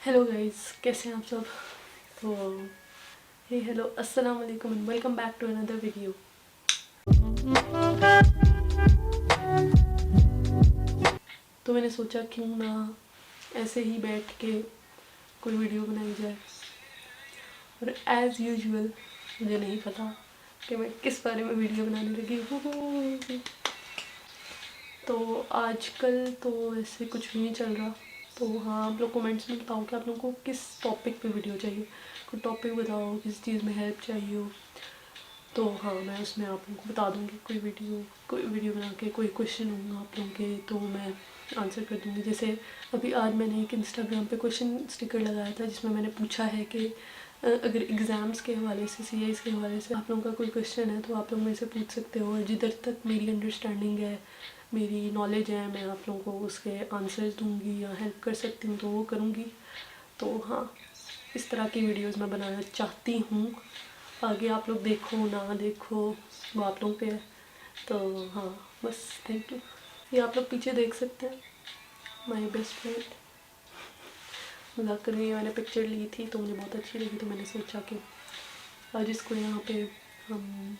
Hello guys, कैसे हैं आप सब। तो हे हेलो अस्सलाम वालेकुम and welcome back to another video. तो मैंने सोचा क्यों ना ऐसे ही बैठ के कोई वीडियो बनाई जाए। और एज़ यूजुअल मुझे नहीं पता कि मैं किस बारे में वीडियो बनाने लगी हूँ। तो आजकल तो ऐसे कुछ भी नहीं चल रहा। तो हाँ, आप लोग कमेंट्स में बताओ कि आप लोगों को किस टॉपिक पे वीडियो चाहिए। कोई टॉपिक बताओ, किस चीज़ में हेल्प चाहिए हो, तो हाँ मैं उसमें आप लोगों को बता दूँगी। कोई वीडियो बना के कोई क्वेश्चन होंगे आप लोगों के तो मैं आंसर कर दूँगी। जैसे अभी आज मैंने एक इंस्टाग्राम पे क्वेश्चन स्टिकर लगाया था जिसमें मैंने पूछा है कि अगर एग्ज़ाम्स के हवाले से, CIs के हवाले से आप लोगों का कोई क्वेश्चन है तो आप लोग मेरे से पूछ सकते हो। और जिधर तक मेरी अंडरस्टैंडिंग है, मेरी नॉलेज है, मैं आप लोगों को उसके आंसर्स दूँगी या हेल्प कर सकती हूँ तो वो करूँगी। तो हाँ, इस तरह की वीडियोस मैं बनाना चाहती हूँ। आगे आप लोग देखो ना देखो वो आप लोगों पे है। तो हाँ बस, थैंक यू। ये आप लोग पीछे देख सकते हैं, माय बेस्ट फ्रेंड। मजाक कर रही है, मैंने पिक्चर ली थी तो मुझे बहुत अच्छी लगी तो मैंने सोचा कि आज इसको यहाँ पे हम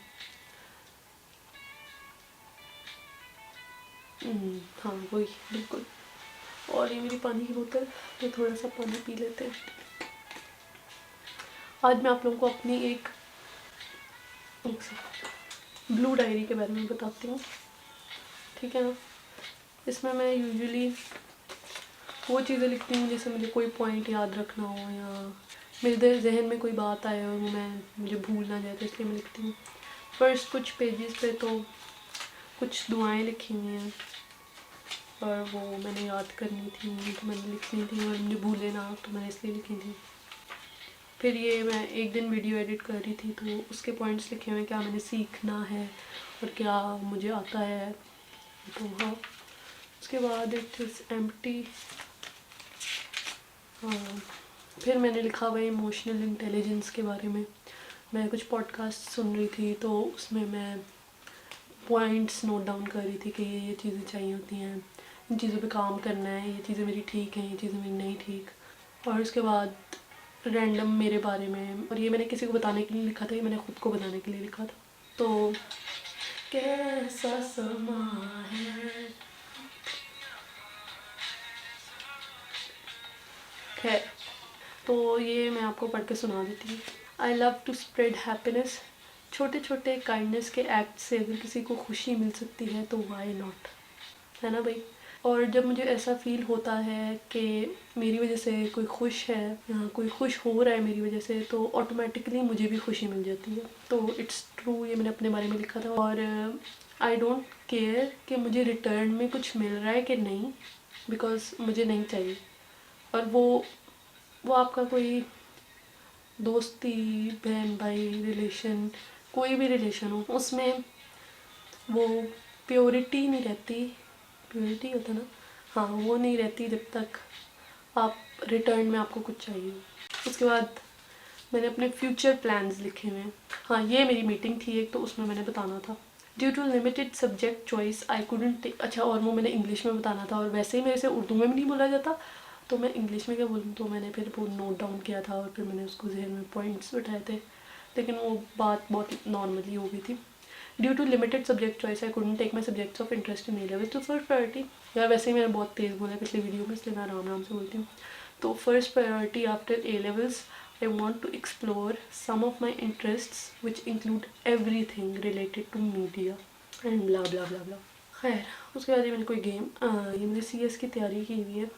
हाँ वही बिल्कुल। और ये मेरी पानी की बोतल, तो थोड़ा सा पानी पी लेते हैं। आज मैं आप लोगों को अपनी एक ब्लू डायरी के बारे में बताती हूँ, ठीक है ना। इसमें मैं यूजुअली वो चीज़ें लिखती हूँ जैसे मुझे कोई पॉइंट याद रखना हो या मेरे जहन में कोई बात आए और मुझे भूल ना जाए, तो इसलिए मैं लिखती हूँ। फर्स्ट कुछ पेजेस पे तो कुछ दुआएं लिखी हुई हैं और वो मैंने याद करनी थी तो मैंने लिखनी थी, और मुझे भूले ना तो मैंने इसलिए लिखी थी। फिर ये मैं एक दिन वीडियो एडिट कर रही थी तो उसके पॉइंट्स लिखे हुए हैं, क्या मैंने सीखना है और क्या मुझे आता है। तो हाँ, उसके बाद इट इज़ एम्प्टी। हाँ, फिर मैंने लिखा हुआ है इमोशनल इंटेलिजेंस के बारे में। मैं कुछ पॉडकास्ट सुन रही थी तो उसमें मैं पॉइंट्स नोट डाउन कर रही थी कि ये चीज़ें चाहिए होती हैं, इन चीज़ों पे काम करना है, ये चीज़ें मेरी ठीक हैं, ये चीज़ें मेरी नहीं ठीक। और उसके बाद रैंडम मेरे बारे में, और ये मैंने किसी को बताने के लिए लिखा था, ये मैंने खुद को बताने के लिए लिखा था। तो कैसा समा है, खैर तो ये मैं आपको पढ़ के सुना देती हूँ। I love to spread happiness. छोटे छोटे काइंडनेस के एक्ट से अगर किसी को खुशी मिल सकती है तो वाई नॉट, है ना भाई। और जब मुझे ऐसा फील होता है कि मेरी वजह से कोई खुश है या कोई खुश हो रहा है मेरी वजह से, तो ऑटोमेटिकली मुझे भी खुशी मिल जाती है। तो इट्स ट्रू, ये मैंने अपने बारे में लिखा था। और आई डोंट केयर कि मुझे रिटर्न में कुछ मिल रहा है कि नहीं, बिकॉज मुझे नहीं चाहिए। और वो आपका कोई दोस्ती, बहन भाई रिलेशन, कोई भी रिलेशन हो, उसमें वो प्योरिटी नहीं रहती। प्योरिटी होता ना, हाँ वो नहीं रहती जब तक आप रिटर्न में आपको कुछ चाहिए। उसके बाद मैंने अपने फ्यूचर प्लान्स लिखे हुए हैं। हाँ, ये मेरी मीटिंग थी एक, तो उसमें मैंने बताना था due to limited subject choice I couldn't take. अच्छा, और वो मैंने इंग्लिश में बताना था और वैसे ही मेरे से उर्दू में भी नहीं बोला जाता तो मैं इंग्लिश में क्या बोलूँ। तो मैंने फिर वो नोट डाउन किया था और फिर मैंने उसको जहन में पॉइंट्स उठाए थे, लेकिन वो बात बहुत नॉर्मली हो गई थी। Due to limited subject choice I couldn't take my subjects of interest in A level to first priority. या वैसे ही मैंने बहुत तेज़ बोला पिछली वीडियो में, इसलिए मैं आराम से बोलती हूँ। तो first priority after A levels I want to explore some of my interests which include everything related to media and blah blah blah blah। खैर, उसके बाद ये मैंने कोई गेम, ये मैंने CS की तैयारी की हुई है।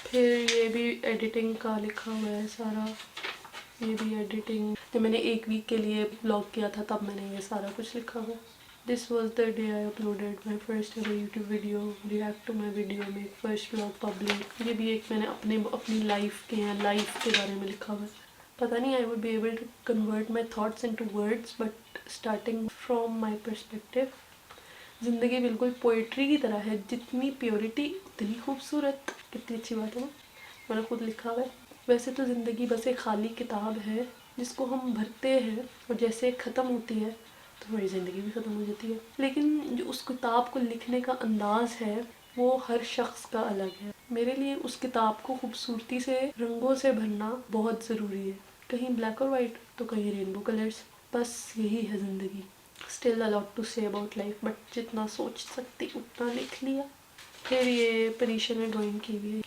फिर ये भी एडिटिंग का लिखा हुआ है सारा, ये भी एडिटिंग। जब मैंने एक वीक के लिए ब्लॉग किया था तब मैंने ये सारा कुछ लिखा हुआ। This was the day I uploaded my first ever YouTube video, react to my video, make first blog public. ये भी एक मैंने अपनी लाइफ के या लाइफ के बारे में लिखा हुआ है। पता नहीं I would be able to convert my thoughts into words, but starting from my perspective, ज़िंदगी बिल्कुल पोइट्री की तरह है, जितनी प्योरिटी उतनी खूबसूरत। कितनी अच्छी बात है ना, मैंने खुद लिखा हुआ है। वैसे तो ज़िंदगी बस एक खाली किताब है जिसको हम भरते हैं और जैसे ख़त्म होती है तो हमारी ज़िंदगी भी ख़त्म हो जाती है। लेकिन जो उस किताब को लिखने का अंदाज़ है वो हर शख्स का अलग है। मेरे लिए उस किताब को खूबसूरती से रंगों से भरना बहुत ज़रूरी है, कहीं ब्लैक और वाइट तो कहीं रेनबो कलर्स, बस यही है ज़िंदगी। Still a lot to say about life, but जितना सोच सकती उतना लिख लिया। फिर ये परीक्षा में ड्राइंग की हुई है।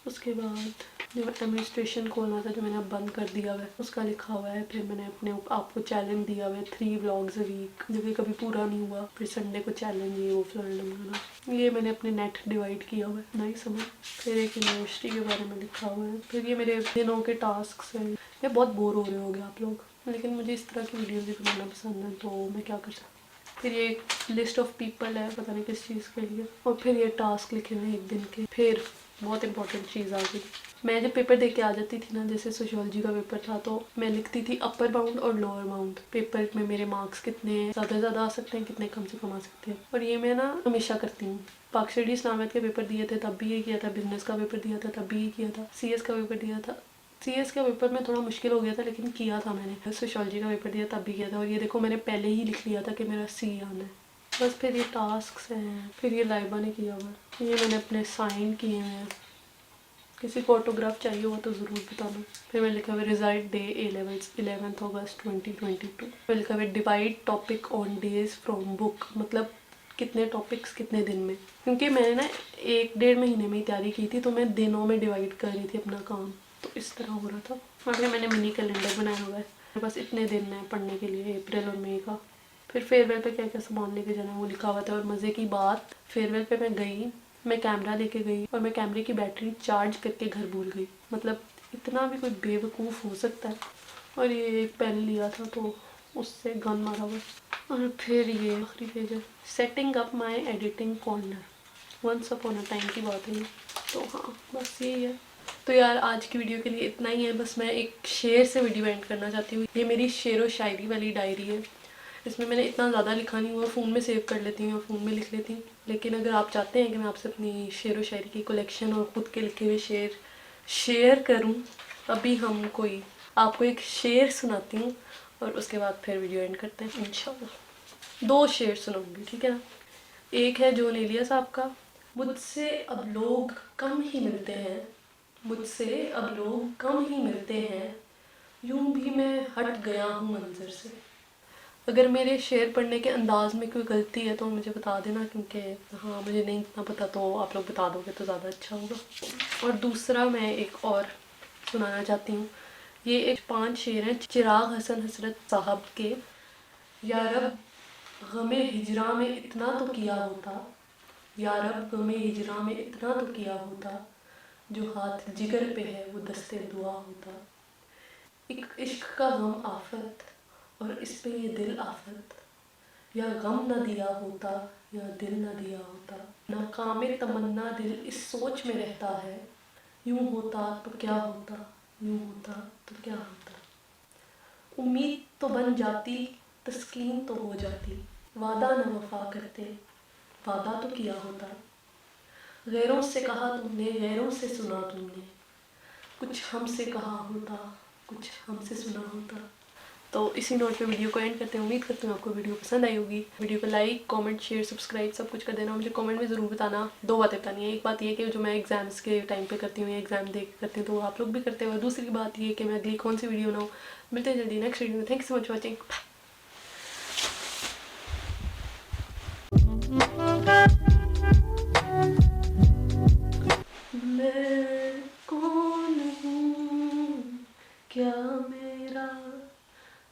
उसके बाद जो एडमिनिस्ट्रेशन खोलना था जो मैंने अब बंद कर दिया हुआ है उसका लिखा हुआ है। फिर मैंने अपने आपको चैलेंज दिया हुआ है 3 व्लॉग्स अ वीक, जो कि कभी पूरा नहीं हुआ। फिर संडे को चैलेंज ये वो फ्लर्ड बनाना, ये मैंने अपने नेट डिवाइड किया हुआ है, नहीं समझ। फिर एक यूनिवर्सिटी के बारे में लिखा हुआ है। फिर ये मेरे दिनों के टास्क हैं। ये बहुत बोर हो रहे होंगे आप लोग, लेकिन मुझे इस तरह की वीडियोज़ भी बनाना पसंद है, तो मैं क्या कर सकती हूँ। फिर ये एक लिस्ट ऑफ पीपल है, पता नहीं किस चीज़ के लिए। और फिर ये टास्क लिखे हुए एक दिन के। फिर बहुत इंपॉर्टेंट चीज़ आ गई, मैं जब पेपर दे के आ जाती थी ना, जैसे सोशियोलॉजी का पेपर था, तो मैं लिखती थी अपर बाउंड और लोअर बाउंड। पेपर में मेरे मार्क्स कितने ज़्यादा आ सकते हैं, कितने कम से कम आ सकते हैं। और ये मैं ना हमेशा करती हूँ। पाकिस्तानी इस्लामियत के पेपर दिए थे तब भी ये किया था, बिजनेस का पेपर दिया था तब भी ये किया था, CS का पेपर दिया था। CS का पेपर में थोड़ा मुश्किल हो गया था, लेकिन किया था मैंने। सोशियोलॉजी का पेपर दिया तब भी किया था। और ये देखो मैंने पहले ही लिख लिया था कि मेरा C आना है। बस फिर ये टास्क हैं। फिर ये लाइबा ने किया हुआ है, ये मैंने अपने साइन किए हुए हैं। किसी को ऑटोग्राफ चाहिए हो तो ज़रूर बताना। फिर मैं लिखा हुआ रिजल्ट डे A11 अगस्त 2022। फिर लिखा हुआ divide topic on days from book, मतलब कितने टॉपिक्स कितने दिन में। क्योंकि मैंने ना 1-1.5 महीने में ही तैयारी की थी, तो मैं दिनों में डिवाइड कर रही थी अपना काम, तो इस तरह हो रहा था। और फिर मैंने मिनी कैलेंडर बनाया हुआ है, मेरे पास इतने दिन हैं पढ़ने के लिए, अप्रैल और मई का। फिर फेयरवेल पे क्या क्या सामान लेके जाना वो लिखा हुआ था। और मज़े की बात, फेयरवेल पे मैं गई, मैं कैमरा लेके गई और मैं कैमरे की बैटरी चार्ज करके घर भूल गई। मतलब इतना भी कोई बेवकूफ़ हो सकता है। और ये एक पेन लिया था तो उससे गन मारा हुआ। और फिर ये आखिरी पेज है, setting up my editing corner, once upon a time की बात है ये। तो हाँ बस यही है। तो यार आज की वीडियो के लिए इतना ही है। बस मैं एक शेर से वीडियो एंड करना चाहती हूँ। ये मेरी शेर व शायरी वाली डायरी है। इसमें मैंने इतना ज़्यादा लिखा नहीं हुआ, फ़ोन में सेव कर लेती हूँ और फ़ोन में लिख लेती हूँ। लेकिन अगर आप चाहते हैं कि मैं आपसे अपनी शेर व शायरी की कलेक्शन और ख़ुद के लिखे हुए शेर शेयर करूँ, अभी हम कोई आपको एक शेर सुनाती हूँ और उसके बाद फिर वीडियो एंड करते हैं इंशाल्लाह। 2 शेर सुनाऊँगी, ठीक है ना। एक है जॉन एलिया साहब का, मुझसे अब लोग कम ही मिलते हैं, मुझसे अब लोग कम ही मिलते हैं, यूं भी मैं हट गया हूँ मंजर से। अगर मेरे शेर पढ़ने के अंदाज में कोई गलती है तो मुझे बता देना, क्योंकि हाँ मुझे नहीं इतना पता, तो आप लोग बता दोगे तो ज़्यादा अच्छा होगा। और दूसरा मैं एक और सुनाना चाहती हूँ। ये एक 5 शेर हैं चिराग हसन हसरत साहब के। या रब गमे हिजरा में इतना तो किया होता, या रब गमे हिजरा में इतना तो किया होता, जो हाथ जिगर पे है वो दस्ते दुआ होता। एक इश्क का गम आफत और इस पे ये दिल आफत, या गम न दिया होता या दिल न दिया होता, नाकामे तमन्ना दिल इस सोच में रहता है, यूं होता तो क्या होता, यूं होता तो क्या होता। उम्मीद तो बन जाती, तस्कीन तो हो जाती, वादा न वफा करते, वादा तो किया होता। गैरों से कहा तुमने, गैरों से सुना तुमने, कुछ हमसे कहा होता, कुछ हमसे सुना होता। तो इसी नोट पे वीडियो को एंड करते हैं। उम्मीद करती हूँ आपको वीडियो पसंद आई होगी। वीडियो को लाइक, कमेंट, शेयर, सब्सक्राइब सब कुछ कर देना। मुझे कमेंट में ज़रूर बताना। 2 बातें बतानी है। एक बात ये कि जो मैं एग्ज़ाम्स के टाइम पे करती हूँ या एग्ज़ाम दे के करती हूँ तो आप लोग भी करते हो। दूसरी बात ये कि मैं अगली कौन सी वीडियो बनाऊँ। मिलते हैं जल्दी नेक्स्ट वीडियो में। Thank you so much watching. मैं कौन हूँ, क्या मेरा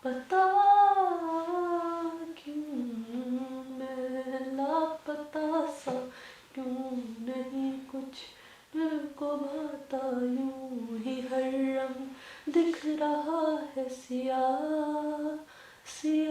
पता, क्यों मैं लापता सा, क्यों नहीं कुछ दिल को भाता, यूं ही हर रंग दिख रहा है सिया सिया।